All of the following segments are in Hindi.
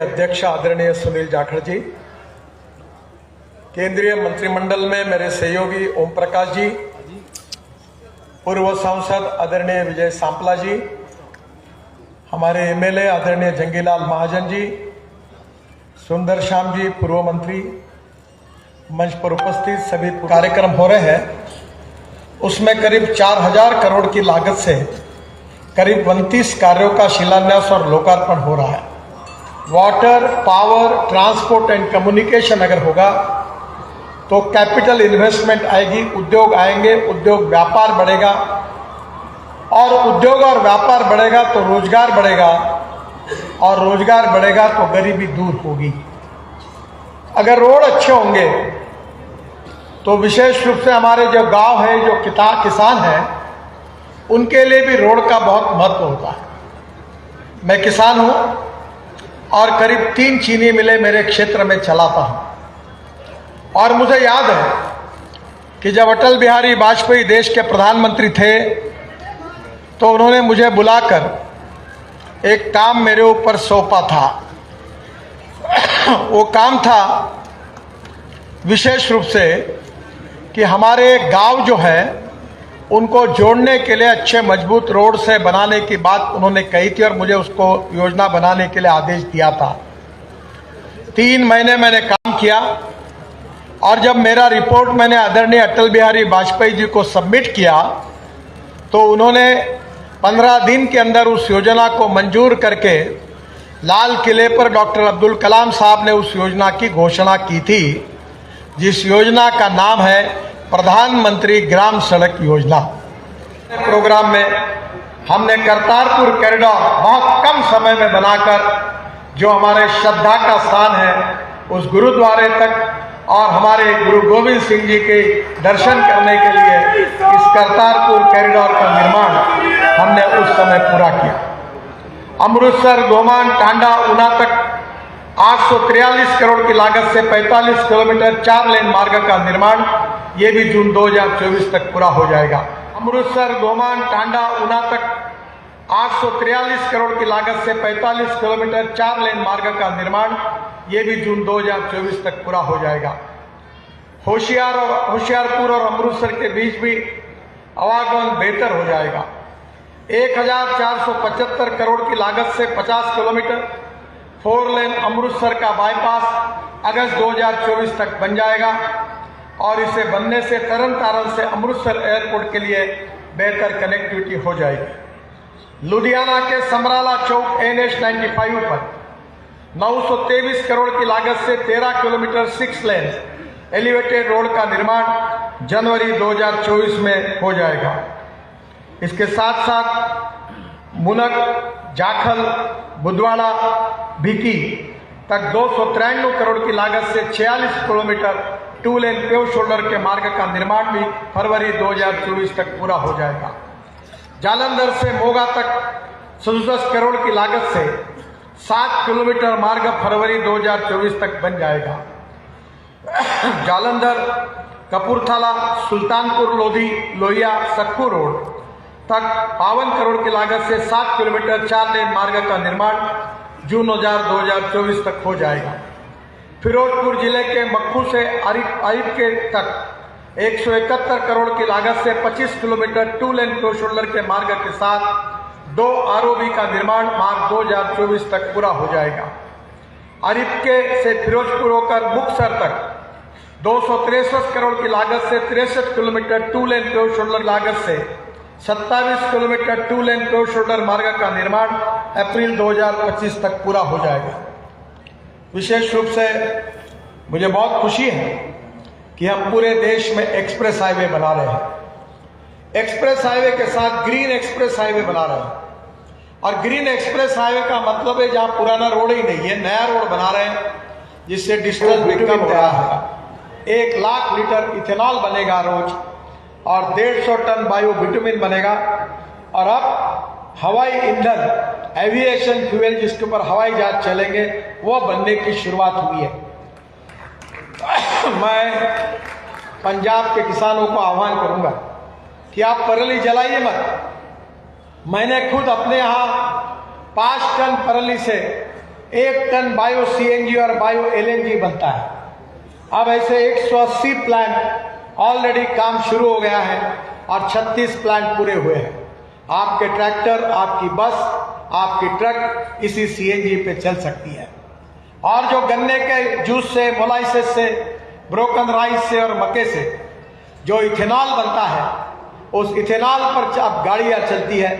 अध्यक्ष आदरणीय सुनील जाखड़ जी, केंद्रीय मंत्रिमंडल में मेरे सहयोगी ओम प्रकाश जी, पूर्व सांसद आदरणीय विजय सांपला जी, हमारे एमएलए आदरणीय जंगीलाल महाजन जी, सुंदर श्याम जी पूर्व मंत्री, मंच पर उपस्थित सभी कार्यक्रम हो रहे हैं। उसमें करीब 4000 करोड़ की लागत से करीब 29 कार्यों का शिलान्यास और लोकार्पण हो रहा है। Water, power, transport and communication अगर होगा तो कैपिटल इन्वेस्टमेंट आएगी, उद्योग आएंगे, उद्योग व्यापार बढ़ेगा, और उद्योग और व्यापार बढ़ेगा तो रोजगार बढ़ेगा, और रोजगार बढ़ेगा तो गरीबी दूर होगी। अगर रोड अच्छे होंगे तो विशेष रूप से हमारे जो गांव है, जो किसान हैं, उनके लिए भी रोड का बहुत महत्व होता है। मैं किसान हूं और करीब 3 चीनी मिलें मेरे क्षेत्र में चलाता हूं, और मुझे याद है कि जब अटल बिहारी वाजपेयी देश के प्रधानमंत्री थे तो उन्होंने मुझे बुलाकर एक काम मेरे ऊपर सौंपा था। वो काम था विशेष रूप से कि हमारे गांव जो है उनको जोड़ने के लिए अच्छे मजबूत रोड से बनाने की बात उन्होंने कही थी, और मुझे उसको योजना बनाने के लिए आदेश दिया था। 3 महीने मैंने काम किया, और जब मेरा रिपोर्ट मैंने आदरणीय अटल बिहारी वाजपेयी जी को सबमिट किया तो उन्होंने 15 दिन के अंदर उस योजना को मंजूर करके लाल किले पर डॉक्टर अब्दुल कलाम साहब ने उस योजना की घोषणा की थी, जिस योजना का नाम है प्रधानमंत्री ग्राम सड़क योजना। प्रोग्राम में हमने करतारपुर कॉरिडोर बहुत कम समय में बनाकर जो हमारे श्रद्धा का स्थान है उस गुरुद्वारे तक और हमारे गुरु गोविंद सिंह जी के दर्शन करने के लिए इस करतारपुर कॉरिडोर का निर्माण हमने उस समय पूरा किया। अमृतसर, गोमान, टांडा, ऊना तक 843 करोड़ की लागत से 45 किलोमीटर 4 लेन मार्ग का निर्माण, ये भी जून 2024 तक पूरा हो जाएगा। अमृतसर, गोमान, टांडा, ऊना तक 843 करोड़ की लागत से 45 किलोमीटर 4 लेन मार्ग का निर्माण, ये भी जून 2024 तक पूरा हो जाएगा। होशियारपुर और अमृतसर के बीच भी आवागमन बेहतर हो जाएगा। 1475 करोड़ की लागत से 50 किलोमीटर 4 लेन अमृतसर का बाईपास अगस्त 2024 तक बन जाएगा, और इसे बनने से तरन तारण से अमृतसर एयरपोर्ट के लिए बेहतर कनेक्टिविटी हो जाएगी। लुधियाना के समराला चौक NH 95 पर 923 करोड़ की लागत से 13 किलोमीटर 6 लेन एलिवेटेड रोड का निर्माण जनवरी 2024 में हो जाएगा। इसके साथ साथ मुनक, जाखल, बुधवाड़ा, भिकी तक 293 करोड़ की लागत से 46 किलोमीटर 2 लेन पेव शोल्डर के मार्ग का निर्माण भी फरवरी 2024 तक पूरा हो जाएगा। जालंधर से मोगा तक 67 करोड़ की लागत से 7 किलोमीटर मार्ग फरवरी 2024 तक बन जाएगा। जालंधर, कपूरथला, सुल्तानपुर लोधी, लोहिया, सक्कू रोड तक 52 करोड़ की लागत से 7 किलोमीटर 4 लेन मार्ग का निर्माण जून 2024 तक हो जाएगा। फिरोजपुर जिले के मक्खू से अरिप के तक 171 करोड़ की लागत से 25 किलोमीटर 2 लेन पेव शोल्डर के मार्ग के साथ 2 ROB का निर्माण मार्च 2024 तक पूरा हो जाएगा। अरिपके से फिरोजपुर होकर मुक्तसर तक 263 करोड़ की लागत से 63 किलोमीटर 2 लेन पेव शोल्डर लागत से 27 किलोमीटर 2 लेन पेव शोल्डर मार्ग का निर्माण अप्रैल 2025 तक पूरा हो जाएगा। विशेष रूप से मुझे बहुत खुशी है कि हम पूरे देश में एक्सप्रेस हाईवे बना रहे हैं। एक्सप्रेस हाईवे के साथ ग्रीन एक्सप्रेस हाईवे बना रहे हैं, और ग्रीन एक्सप्रेस हाईवे का मतलब है जहां पुराना रोड ही नहीं है, नया रोड बना रहे हैं, जिससे डिस्टेंस भी कम हो रहा है। 1 लाख लीटर इथेनॉल बनेगा रोज, और 150 टन बायो बिटुमिन बनेगा। और अब हवाई ईंधन, एविएशन फ्यूल, जिसके ऊपर हवाई जहाज चलेंगे, वो बनने की शुरुआत हुई है। मैं पंजाब के किसानों को आह्वान करूंगा कि आप पराली जलाइए मत। मैंने खुद अपने यहाँ 5 टन पराली से 1 टन बायो सीएनजी और बायो एलएनजी बनता है। अब ऐसे 180 प्लांट ऑलरेडी काम शुरू हो गया है और 36 प्लांट पूरे हुए हैं। आपके ट्रैक्टर, आपकी बस, आपकी ट्रक इसी सीएनजी पे चल सकती है। और जो गन्ने के जूस से, मोलाइसिस से, ब्रोकन राइस से और मक्के से जो इथेनॉल बनता है, उस इथेनॉल पर अब गाड़ियां चलती है।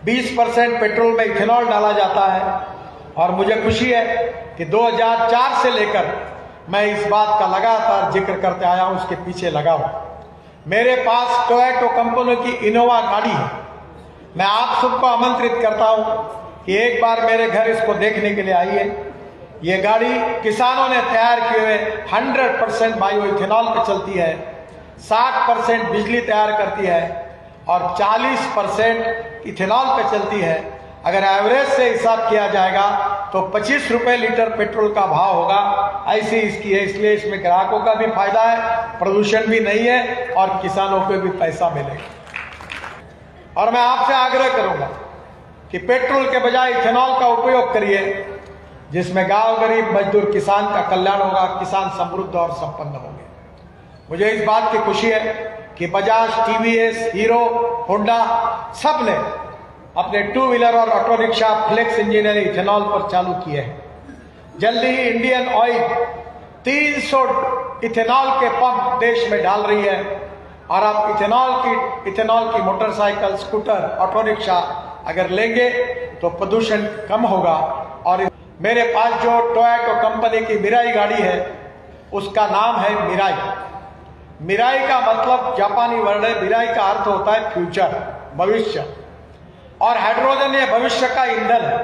20% पेट्रोल में इथेनॉल डाला जाता है। और मुझे खुशी है कि 2004 से लेकर मैं इस बात का लगातार जिक्र करते आया हूं, उसके पीछे लगा हूं। मेरे पास टोयोटा कंपनी की इनोवा गाड़ी है। मैं आप सबको आमंत्रित करता हूं कि एक बार मेरे घर इसको देखने के लिए आइए। ये गाड़ी किसानों ने तैयार किए हुए 100% बायो इथेनॉल पे चलती है, 60% बिजली तैयार करती है और 40% इथेनॉल पे चलती है। अगर एवरेज से हिसाब किया जाएगा तो 25 रुपए लीटर पेट्रोल का भाव होगा। ऐसी इसकी है, इसलिए इसमें ग्राहकों का भी फायदा है, प्रदूषण भी नहीं है और किसानों को भी पैसा मिलेगा। और मैं आपसे आग्रह करूंगा कि पेट्रोल के बजाय इथेनॉल का उपयोग करिए, जिसमें गांव, गरीब, मजदूर, किसान का कल्याण होगा, किसान समृद्ध और संपन्न होंगे। मुझे इस बात की खुशी है कि बजाज, टीवीएस, हीरो, होंडा सब ने अपने 2 व्हीलर और auto rickshaw flex engineer ethanol पर चालू किए हैं। जल्दी ही इंडियन ऑयल 300 इथेनॉल के पंप देश में डाल रही है। और आप इथेनॉल की मोटरसाइकिल, स्कूटर, ऑटो रिक्शा अगर लेंगे तो प्रदूषण कम होगा। और मेरे पास जो टोयोटा कंपनी की मिराई गाड़ी है, उसका नाम है मिराई। मिराई का मतलब जापानी वर्ड है। मिराई का अर्थ होता है फ्यूचर, भविष्य। और हाइड्रोजन ये भविष्य का ईंधन है।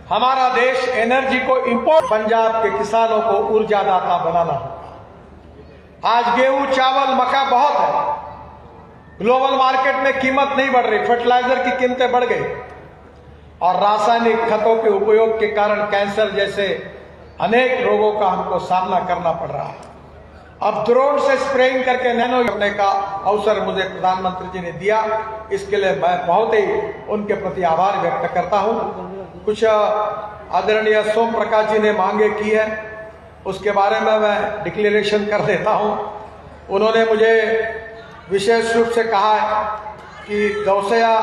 हमारा देश एनर्जी को इंपोर्ट, पंजाब के किसानों को ऊर्जादाता बनाना होगा। आज गेहूं, चावल, मक्का बहुत है। ग्लोबल मार्केट में कीमत नहीं बढ़ रही, फर्टिलाइजर की कीमतें बढ़ गई और रासायनिक खतों के उपयोग के कारण कैंसर जैसे अनेक रोगों का हमको सामना करना पड़ रहा है। अब ड्रोन से स्प्रेइंग करके नैनो करने का अवसर मुझे प्रधानमंत्री जी ने दिया, इसके लिए मैं बहुत ही उनके प्रति आभार व्यक्त करता हूं। कुछ आदरणीय सोम प्रकाश जी ने मांगे की है, उसके बारे में मैं डिक्लेरेशन कर देता हूं। उन्होंने मुझे विशेष रूप से कहा है कि दौसया,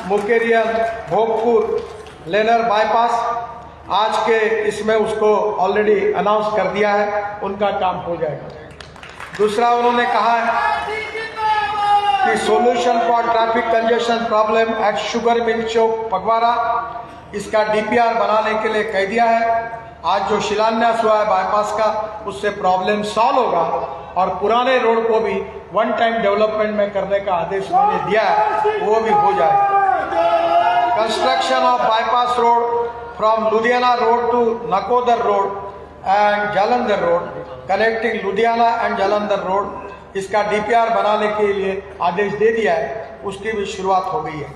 मुकेरियन, भोगपुर, लेनर बाईपास आज के इसमें उसको ऑलरेडी अनाउंस कर दिया है, उनका काम हो जाएगा। दूसरा उन्होंने कहा है कि solution for traffic congestion problem at sugar mill chowk Phagwara, इसका डीपीआर बनाने के लिए कह दिया है। आज जो शिलान्यास हुआ है बाईपास का, उससे प्रॉब्लम सॉल्व होगा और पुराने रोड को भी वन टाइम डेवलपमेंट में करने का आदेश उन्होंने दिया है, वो भी हो जाएगा। Construction of bypass road from Ludhiana road to Nakodar road and Jalandhar road, connecting Ludhiana and Jalandhar road, इसका डीपीआर बनाने के लिए आदेश दे दिया है, उसकी भी शुरुआत हो गई है।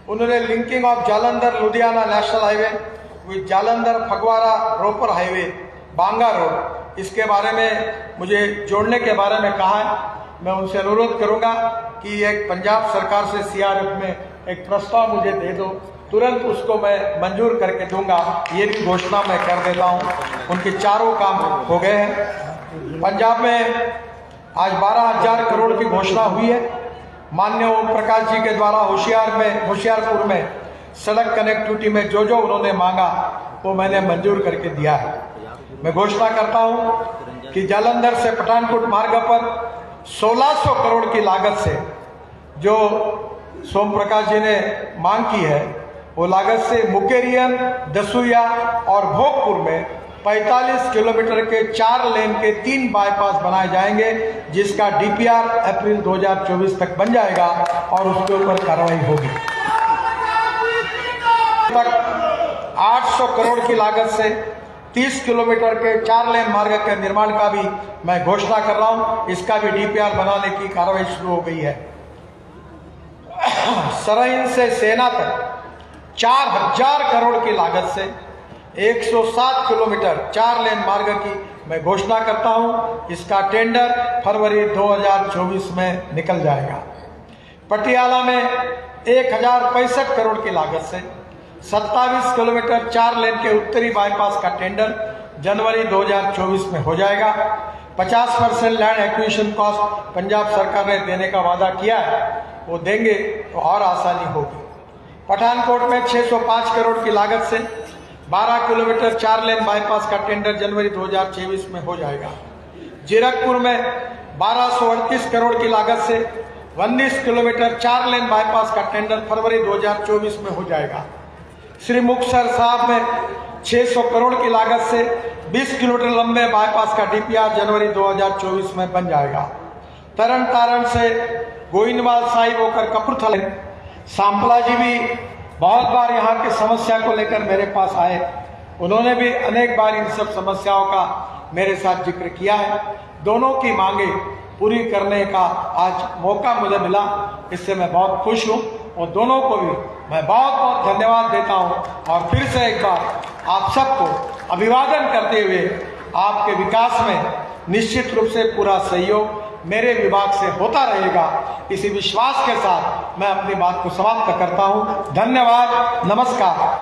उन्होंने linking of Jalandhar Ludhiana national highway with Jalandhar Phagwara Ropar highway Banga road, इसके बारे में मुझे जोड़ने के बारे में कहा है। मैं उनसे अनुरोध करूंगा कि एक पंजाब सरकार से सीआरएफ में एक प्रस्ताव मुझे दे दो, तुरंत उसको मैं मंजूर करके दूंगा। ये भी घोषणा मैं कर देता हूँ। उनके चारों काम हो गए हैं। पंजाब में आज 12,000 करोड़ की घोषणा हुई है। माननीय ओम प्रकाश जी के द्वारा होशियारपुर में सड़क कनेक्टिविटी में जो जो उन्होंने मांगा वो मैंने मंजूर करके दिया है। मैं घोषणा करता हूँ कि जालंधर से पठानकोट मार्ग पर 1600 करोड़ की लागत से जो सोम प्रकाश जी ने मांग की है, वो लागत से मुकेरियन, दसूया और भोगपुर में 45 किलोमीटर के 4 लेन के 3 बाईपास बनाए जाएंगे, जिसका डीपीआर अप्रैल 2024 तक बन जाएगा और उसके ऊपर कार्रवाई होगी। तक 800 करोड़ की लागत से 30 किलोमीटर के 4 लेन मार्ग के निर्माण का भी मैं घोषणा कर रहा हूं। इसका भी डीपीआर बनाने की कार्रवाई शुरू हो गई है। सरहिंद से सेना तक 4000 करोड़ की लागत से 107 किलोमीटर 4 लेन मार्ग की मैं घोषणा करता हूं। इसका टेंडर फरवरी 2024 में निकल जाएगा। पटियाला में 1065 करोड़ की लागत से 27 किलोमीटर 4 लेन के उत्तरी बाईपास का टेंडर जनवरी 2024 में हो जाएगा। 50% लैंड एक्विजिशन कॉस्ट पंजाब सरकार ने देने का वादा किया है, वो देंगे तो और आसानी होगी। पठानकोट में 605 करोड़ की लागत से 12 किलोमीटर 4 लेन बाईपास का टेंडर जनवरी 2024 में हो जाएगा। जीरकपुर में 1238 करोड़ की लागत से 19 किलोमीटर 4 लेन बाईपास का टेंडर फरवरी 2024 में हो जाएगा। श्री मुक्तसर साहब में 600 करोड़ की लागत से 20 किलोमीटर लंबे बाईपास का डीपीआर जनवरी 2024 में बन जाएगा। तरन तारण से गोइंदवाल साहिब होकर कपूरथला, सांपला जी भी बहुत बार यहाँ की समस्या को लेकर मेरे पास आए, उन्होंने भी अनेक बार इन सब समस्याओं का मेरे साथ जिक्र किया है। दोनों की मांगे पूरी करने का आज मौका मुझे मिला, इससे मैं बहुत खुश हूँ और दोनों को भी मैं बहुत बहुत धन्यवाद देता हूँ। और फिर से एक बार आप सबको अभिवादन करते हुए आपके विकास में निश्चित रूप से पूरा सहयोग मेरे विभाग से होता रहेगा, इसी विश्वास के साथ मैं अपनी बात को समाप्त करता हूँ। धन्यवाद, नमस्कार।